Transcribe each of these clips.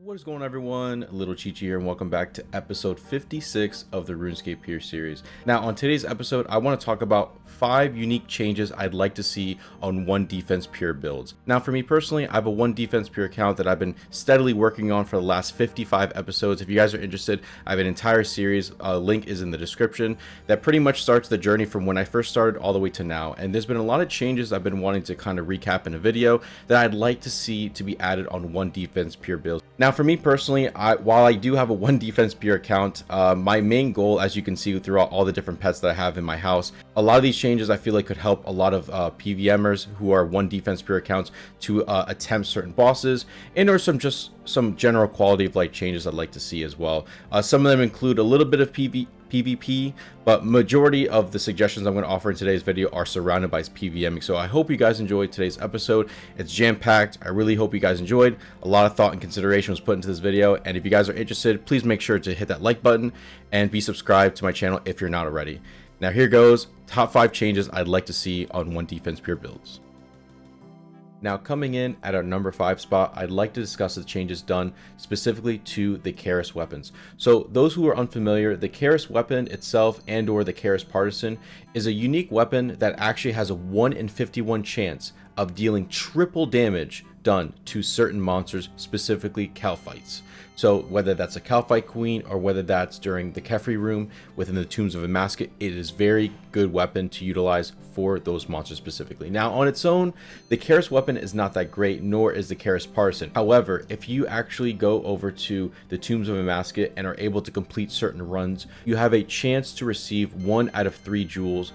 What is going on, everyone? Little Chichi here, and welcome back to episode 56 of the RuneScape PURES series. Now, on today's episode, I want to talk about 5 unique changes I'd like to see on 1 defense pure builds. Now, for me personally, I have a 1 defense pure account that I've been steadily working on for the last 55 episodes. If you guys are interested, I have an entire series, link is in the description, that pretty much starts the journey from when I first started all the way to now. And there's been a lot of changes I've been wanting to kind of recap in a video that I'd like to see to be added on 1 defense pure build. Now, for me personally, while I do have a 1 defense pure account, my main goal, as you can see throughout all the different pets that I have in my house, a lot of these changes I feel like could help a lot of PVMers who are 1 defense pure accounts to attempt certain bosses, and or some general quality of life changes I'd like to see as well. Some of them include a little bit of PvP, but majority of the suggestions I'm going to offer in today's video are surrounded by PVMing. So I hope you guys enjoyed today's episode. It's jam-packed. I really hope you guys enjoyed. A lot of thought and consideration was put into this video, and if you guys are interested, please make sure to hit that like button and be subscribed to my channel if you're not already. Now here goes top 5 changes I'd like to see on 1 defense pure builds. Now, coming in at our number 5 spot, I'd like to discuss the changes done specifically to the Keras Weapons. So those who are unfamiliar, the Keras Weapon itself and or the Keras Partisan is a unique weapon that actually has a 1 in 51 chance of dealing triple damage done to certain monsters, specifically Calphites. So whether that's a Calphite Queen or whether that's during the Kefri room within the Tombs of Amasket, it is very good weapon to utilize for those monsters specifically. Now, on its own, the Keras Weapon is not that great, nor is the Keras Partisan. However, if you actually go over to the Tombs of Amasket and are able to complete certain runs, you have a chance to receive 1 out of 3 jewels,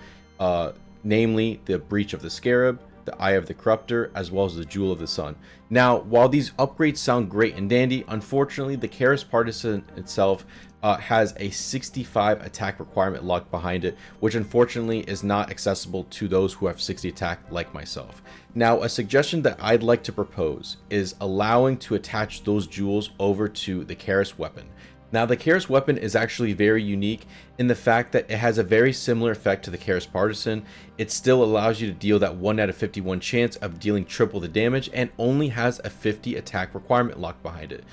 namely the Breach of the Scarab, the Eye of the Corruptor, as well as the Jewel of the Sun. Now, while these upgrades sound great and dandy, unfortunately the Keras Partisan itself has a 65 attack requirement locked behind it, which unfortunately is not accessible to those who have 60 attack like myself. Now, a suggestion that I'd like to propose is allowing to attach those jewels over to the Keras Weapon. Now, the Keras Weapon is actually very unique in the fact that it has a very similar effect to the Keras Partisan. It still allows you to deal that 1 out of 51 chance of dealing triple the damage and only has a 50 attack requirement locked behind it.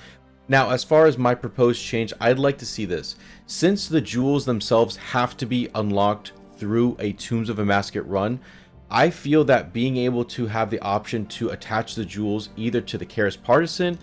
Now, as far as my proposed change, I'd like to see this. Since the jewels themselves have to be unlocked through a Tombs of Amasket run, I feel that being able to have the option to attach the jewels either to the Keras Partisan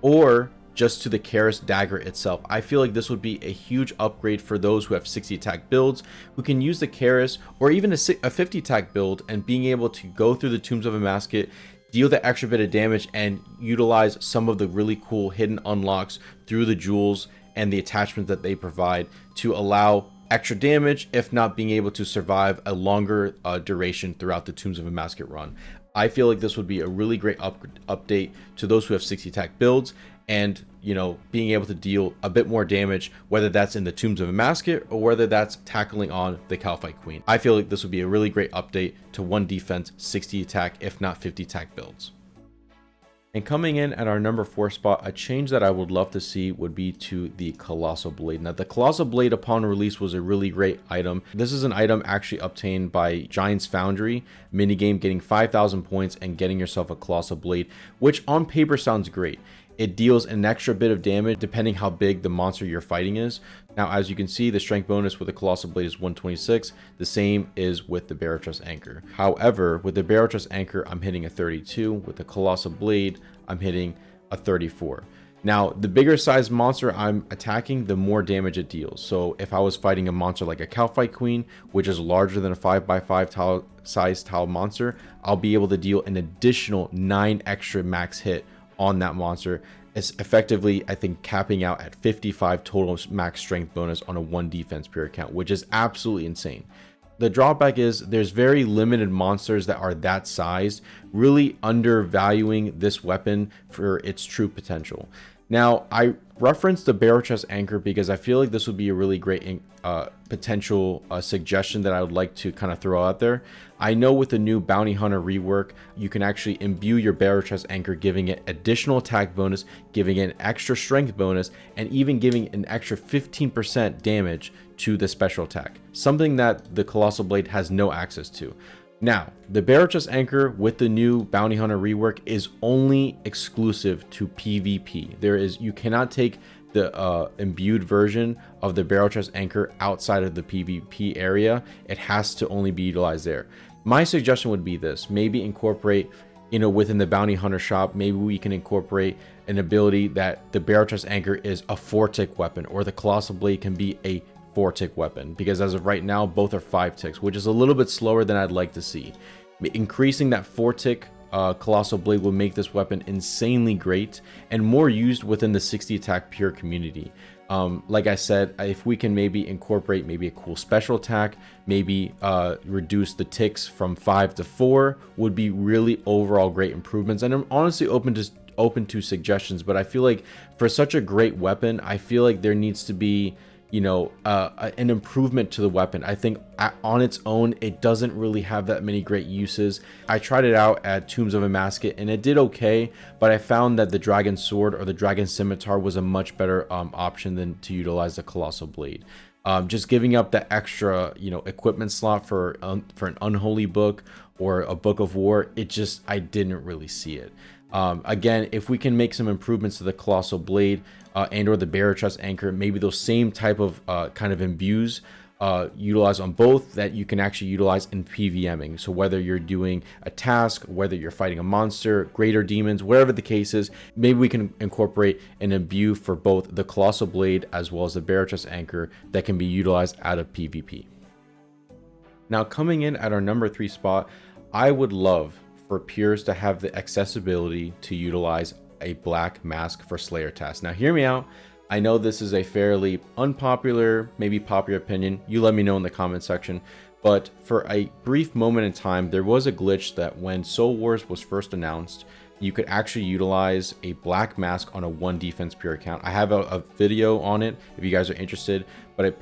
or just to the Keras dagger itself, I feel like this would be a huge upgrade for those who have 60 attack builds, who can use the Keras or even a 50 attack build, and being able to go through the Tombs of Amasket, deal the extra bit of damage, and utilize some of the really cool hidden unlocks through the jewels and the attachments that they provide to allow extra damage, if not being able to survive a longer duration throughout the Tombs of Amasket run. I feel like this would be a really great update to those who have 60 attack builds, and, you know, being able to deal a bit more damage, whether that's in the Tombs of Amasket or whether that's tackling on the Calphite Queen. I feel like this would be a really great update to 1 defense, 60 attack, if not 50 attack builds. And coming in at our number 4 spot, a change that I would love to see would be to the Colossal Blade. Now, the Colossal Blade upon release was a really great item. This is an item actually obtained by Giant's Foundry minigame, getting 5,000 points and getting yourself a Colossal Blade, which on paper sounds great. It deals an extra bit of damage depending how big the monster you're fighting is. Now, as you can see, the strength bonus with the Colossal Blade is 126. The same is with the Barrow-Truss Anchor. However, with the Barrow-Truss Anchor, I'm hitting a 32. With the Colossal Blade, I'm hitting a 34. Now, the bigger size monster I'm attacking, the more damage it deals. So if I was fighting a monster like a Calphite Queen, which is larger than a 5x5 size tile monster, I'll be able to deal an additional 9 extra max hit on that monster. It's effectively, I think, capping out at 55 total max strength bonus on a 1 defense pure account, which is absolutely insane. The drawback is there's very limited monsters that are that sized, really undervaluing this weapon for its true potential. Now, I referenced the Barrow-Truss Anchor because I feel like this would be a really great potential suggestion that I would like to kind of throw out there. I know with the new Bounty Hunter rework, you can actually imbue your Barrow-Truss Anchor, giving it additional attack bonus, giving it an extra strength bonus, and even giving an extra 15% damage to the special attack, something that the Colossal Blade has no access to. Now, the barrel chest anchor with the new bounty hunter rework is only exclusive to PvP. You cannot take the imbued version of the barrel chest anchor outside of the PvP area. It has to only be utilized there. My suggestion would be this: maybe incorporate, within the bounty hunter shop, maybe we can incorporate an ability that the barrel chest anchor is a 4-tick weapon, or the Colossal Blade can be a 4-tick weapon, because as of right now both are 5 ticks, which is a little bit slower than I'd like to see. Increasing that 4-tick Colossal Blade will make this weapon insanely great and more used within the 60 attack pure community. Like I said, if we can maybe incorporate maybe a cool special attack, maybe reduce the ticks from 5 to 4, would be really overall great improvements. And I'm honestly open to suggestions, but I feel like for such a great weapon, I feel like there needs to be an improvement to the weapon. I think on its own, it doesn't really have that many great uses. I tried it out at Tombs of Amasket and it did okay, but I found that the Dragon Sword or the Dragon Scimitar was a much better option than to utilize the Colossal Blade. Just giving up that extra, equipment slot for an Unholy Book or a Book of War, I didn't really see it. Again, if we can make some improvements to the Colossal Blade and or the barrel chest anchor, maybe those same type of kind of imbues utilize on both, that you can actually utilize in PVMing. So whether you're doing a task, whether you're fighting a monster, greater demons, whatever the case is, maybe we can incorporate an imbue for both the Colossal Blade as well as the barrel chest anchor that can be utilized out of PvP. Now, coming in at our number 3 spot, I would love for PURES to have the accessibility to utilize a black mask for Slayer tasks. Now hear me out. I know this is a fairly unpopular, maybe popular opinion. You let me know in the comment section. But for a brief moment in time, there was a glitch that when Soul Wars was first announced, you could actually utilize a black mask on a 1 defense pure account. I have a video on it if you guys are interested, but it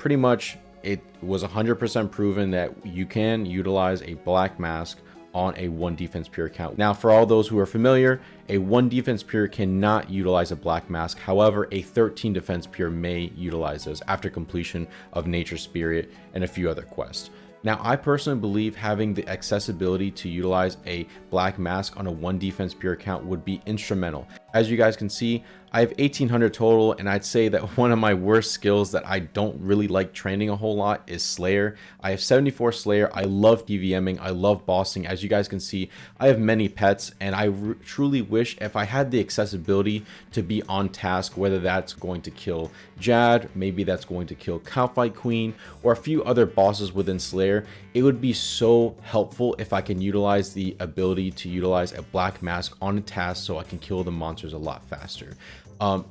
was 100% proven that you can utilize a black mask on a 1 defense pure account. Now, for all those who are familiar, a 1 defense pure cannot utilize a black mask. However, a 13 defense pure may utilize this after completion of Nature Spirit and a few other quests. Now, I personally believe having the accessibility to utilize a black mask on a 1 defense pure account would be instrumental. As you guys can see, I have 1800 total, and I'd say that one of my worst skills that I don't really like training a whole lot is Slayer. I have 74 Slayer. I love PVMing. I love bossing. As you guys can see, I have many pets, and I truly wish if I had the accessibility to be on task, whether that's going to kill Jad, maybe that's going to kill Cowfight Queen, or a few other bosses within Slayer, it would be so helpful if I can utilize the ability to utilize a black mask on a task so I can kill the monsters a lot faster.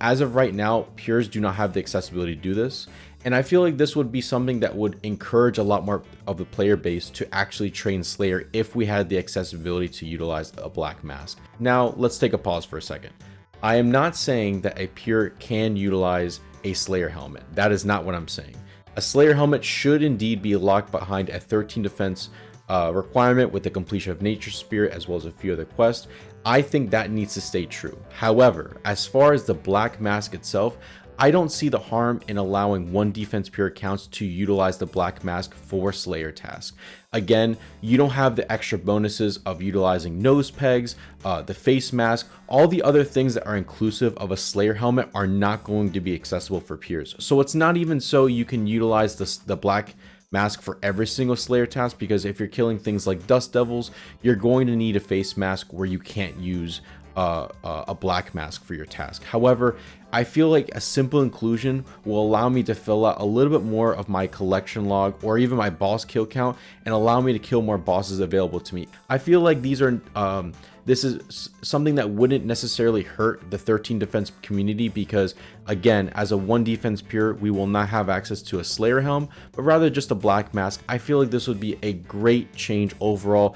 As of right now, PURES do not have the accessibility to do this, and I feel like this would be something that would encourage a lot more of the player base to actually train Slayer if we had the accessibility to utilize a black mask. Now, let's take a pause for a second. I am not saying that a Pure can utilize a Slayer helmet. That is not what I'm saying. A Slayer helmet should indeed be locked behind a 13 defense requirement with the completion of Nature Spirit as well as a few other quests. I think that needs to stay true. However, as far as the black mask itself, I don't see the harm in allowing 1 defense pure accounts to utilize the black mask for Slayer tasks. Again, you don't have the extra bonuses of utilizing nose pegs, the face mask, all the other things that are inclusive of a Slayer helmet are not going to be accessible for PURES. So it's not even so you can utilize the black mask for every single Slayer task, because if you're killing things like Dust Devils, you're going to need a face mask where you can't use a black mask for your task. However, I feel like a simple inclusion will allow me to fill out a little bit more of my collection log or even my boss kill count and allow me to kill more bosses available to me. I feel like this is something that wouldn't necessarily hurt the 13 defense community, because again, as a 1 defense pure, we will not have access to a Slayer helm, but rather just a black mask. I feel like this would be a great change overall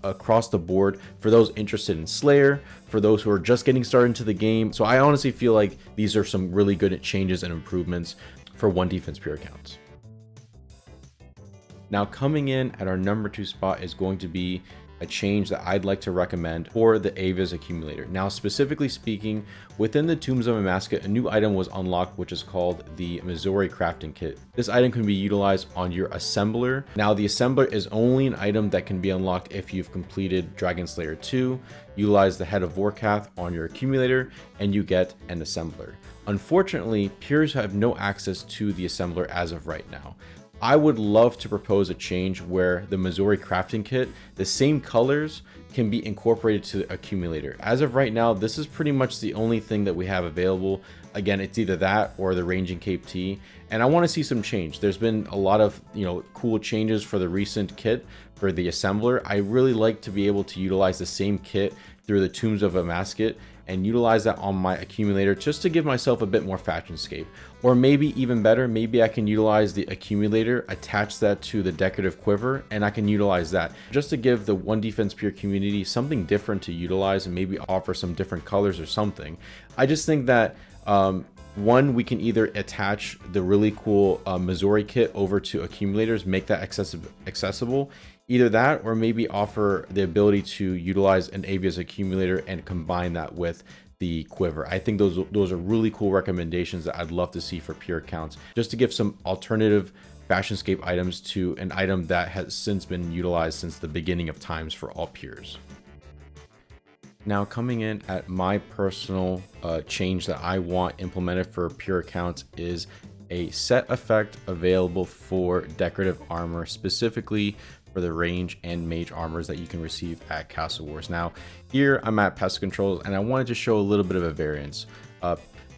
across the board for those interested in Slayer, for those who are just getting started into the game. So I honestly feel like these are some really good changes and improvements for 1 defense pure accounts. Now, coming in at our number 2 spot is going to be a change that I'd like to recommend for the Avia's accumulator. Now, specifically speaking, within the Tombs of Amascut, a new item was unlocked, which is called the Missouri Crafting Kit. This item can be utilized on your assembler. Now, the assembler is only an item that can be unlocked if you've completed Dragon Slayer 2, utilize the Head of Vorkath on your accumulator, and you get an assembler. Unfortunately, PURES have no access to the assembler as of right now. I would love to propose a change where the Missouri Crafting Kit, the same colors, can be incorporated to the accumulator. As of right now, this is pretty much the only thing that we have available. Again, it's either that or the Ranging Cape T, and I want to see some change. There's been a lot of, cool changes for the recent kit for the assembler. I really like to be able to utilize the same kit through the Tombs of Amascut and utilize that on my accumulator just to give myself a bit more fashionscape. Or maybe even better, maybe I can utilize the accumulator, attach that to the decorative quiver, and I can utilize that just to give the One Defense Pure community something different to utilize and maybe offer some different colors or something. I just think that one, we can either attach the really cool Missouri kit over to accumulators, make that accessible. Either that, or maybe offer the ability to utilize an Avia's accumulator and combine that with the quiver. I think those are really cool recommendations that I'd love to see for pure accounts, just to give some alternative fashionscape items to an item that has since been utilized since the beginning of times for all pures. Now, coming in at my personal change that I want implemented for pure accounts is a set effect available for decorative armor, specifically for the range and mage armors that you can receive at Castle Wars. Now, here I'm at Pest Controls, and I wanted to show a little bit of a variance.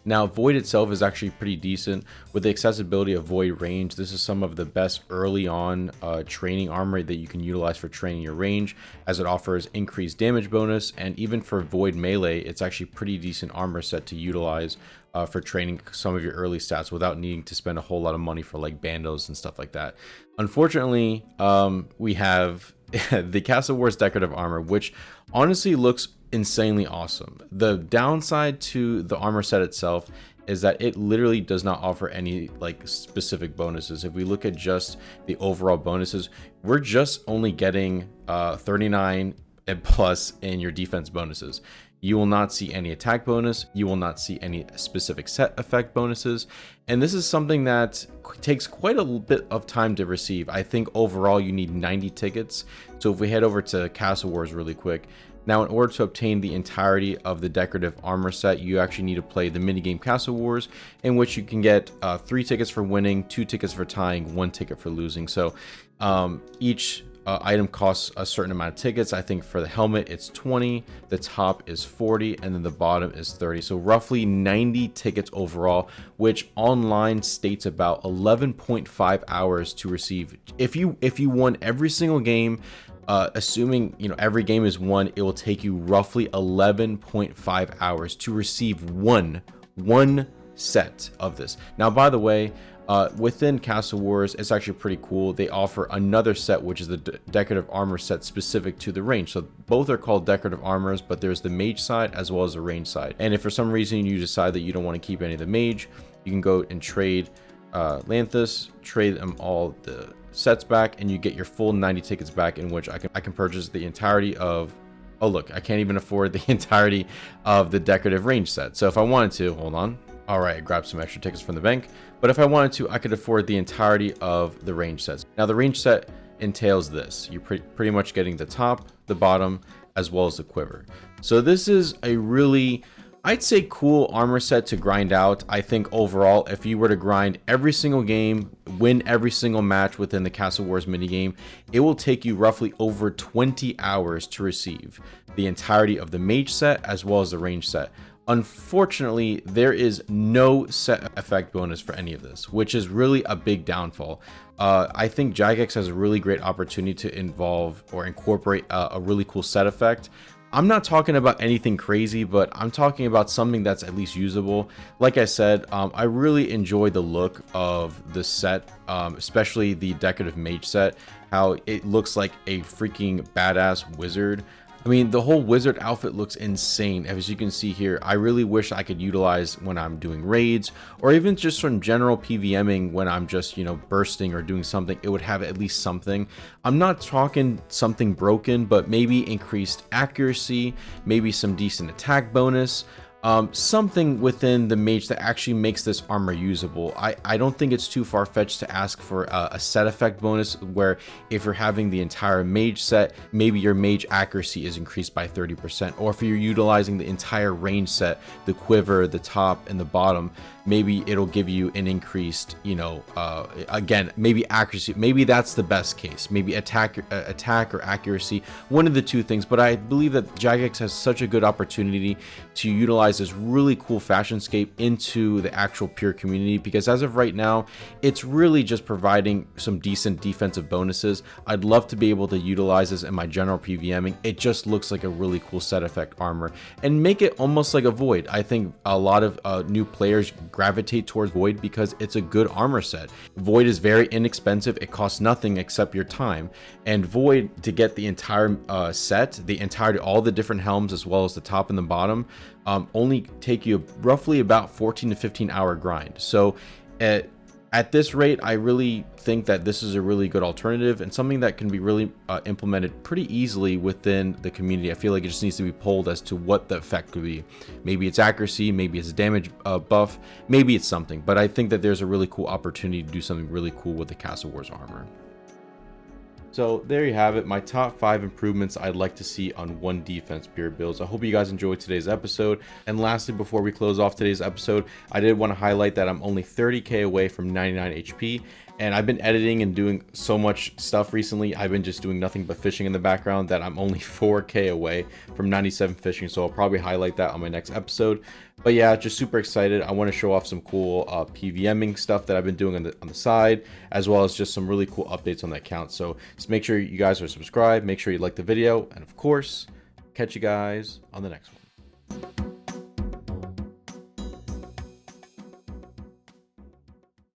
Now, Void itself is actually pretty decent. With the accessibility of Void range, this is some of the best early on training armor that you can utilize for training your range, as it offers increased damage bonus, and even for Void melee, it's actually pretty decent armor set to utilize for training some of your early stats without needing to spend a whole lot of money for like bandos and stuff like that. Unfortunately, we have the Castle Wars decorative armor, which honestly looks insanely awesome. The downside to the armor set itself is that it literally does not offer any like specific bonuses. If we look at just the overall bonuses, we're just only getting 39 and plus in your defense bonuses. You will not see any attack bonus. You will not see any specific set effect bonuses. And this is something that takes quite a bit of time to receive. I think overall you need 90 tickets. So if we head over to Castle Wars really quick. Now, in order to obtain the entirety of the decorative armor set, you actually need to play the minigame Castle Wars, in which you can get 3 tickets for winning, 2 tickets for tying, 1 ticket for losing. So each item costs a certain amount of tickets. I think for the helmet it's 20, the top is 40, and then the bottom is 30. So roughly 90 tickets overall, which online states about 11.5 hours to receive. If you won every single game, assuming every game is won, it will take you roughly 11.5 hours to receive one set of this. Now, by the way, within Castle Wars, it's actually pretty cool. They offer another set, which is the decorative armor set specific to the range. So both are called decorative armors, but there's the mage side as well as the range side. And if for some reason you decide that you don't want to keep any of the mage, you can go and trade Lanthus, trade them all the sets back, and you get your full 90 tickets back, in which I can purchase the entirety of, oh look, I can't even afford the entirety of the decorative range set. So if I wanted to, hold on, all right, grab some extra tickets from the bank, but if I wanted to, I could afford the entirety of the range sets. Now, the range set entails this. You're pretty much getting the top, the bottom, as well as the quiver. So this is a really, I'd say, cool armor set to grind out. I think overall, if you were to grind every single game, win every single match within the Castle Wars minigame, it will take you roughly over 20 hours to receive the entirety of the mage set as well as the range set. Unfortunately, there is no set effect bonus for any of this, which is really a big downfall. I think Jagex has a really great opportunity to involve or incorporate a really cool set effect. I'm not talking about anything crazy, but I'm talking about something that's at least usable. Like I said, I really enjoy the look of the set, especially the decorative mage set, how it looks like a freaking badass wizard. I mean, the whole wizard outfit looks insane. As you can see here, I really wish I could utilize when I'm doing raids, or even just from general PVMing when I'm just, you know, bursting or doing something. It would have at least something. I'm not talking something broken, but maybe increased accuracy, maybe some decent attack bonus. Something within the mage that actually makes this armor usable. I don't think it's too far-fetched to ask for a set effect bonus where if you're having the entire mage set, maybe your mage accuracy is increased by 30%, or if you're utilizing the entire range set, the quiver, the top, and the bottom, maybe it'll give you an increased, you know, again, maybe accuracy. Maybe that's the best case. Maybe attack or accuracy, one of the two things. But I believe that Jagex has such a good opportunity to utilize this really cool fashionscape into the actual pure community, because as of right now, it's really just providing some decent defensive bonuses. I'd love to be able to utilize this in my general PVMing. It just looks like a really cool set effect armor, and make it almost like a Void. I think a lot of new players gravitate towards Void because it's a good armor set. Void is very inexpensive. It costs nothing except your time, and Void, to get the entire set, all the different helms as well as the top and the bottom, only take you roughly about 14 to 15 hour grind. So at this rate, I really think that this is a really good alternative and something that can be really implemented pretty easily within the community. I feel like it just needs to be polled as to what the effect could be. Maybe it's accuracy, maybe it's a damage buff, maybe it's something, but I think that there's a really cool opportunity to do something really cool with the Castle Wars armor. So there you have it, my top 5 improvements I'd like to see on one defense pure builds. I hope you guys enjoyed today's episode. And lastly, before we close off today's episode, I did want to highlight that I'm only 30k away from 99 HP. And I've been editing and doing so much stuff recently. I've been just doing nothing but fishing in the background that I'm only 4k away from 97 fishing. So I'll probably highlight that on my next episode. But yeah, just super excited. I want to show off some cool PVMing stuff that I've been doing on the side, as well as just some really cool updates on the account. So just make sure you guys are subscribed, make sure you like the video, and of course, catch you guys on the next one.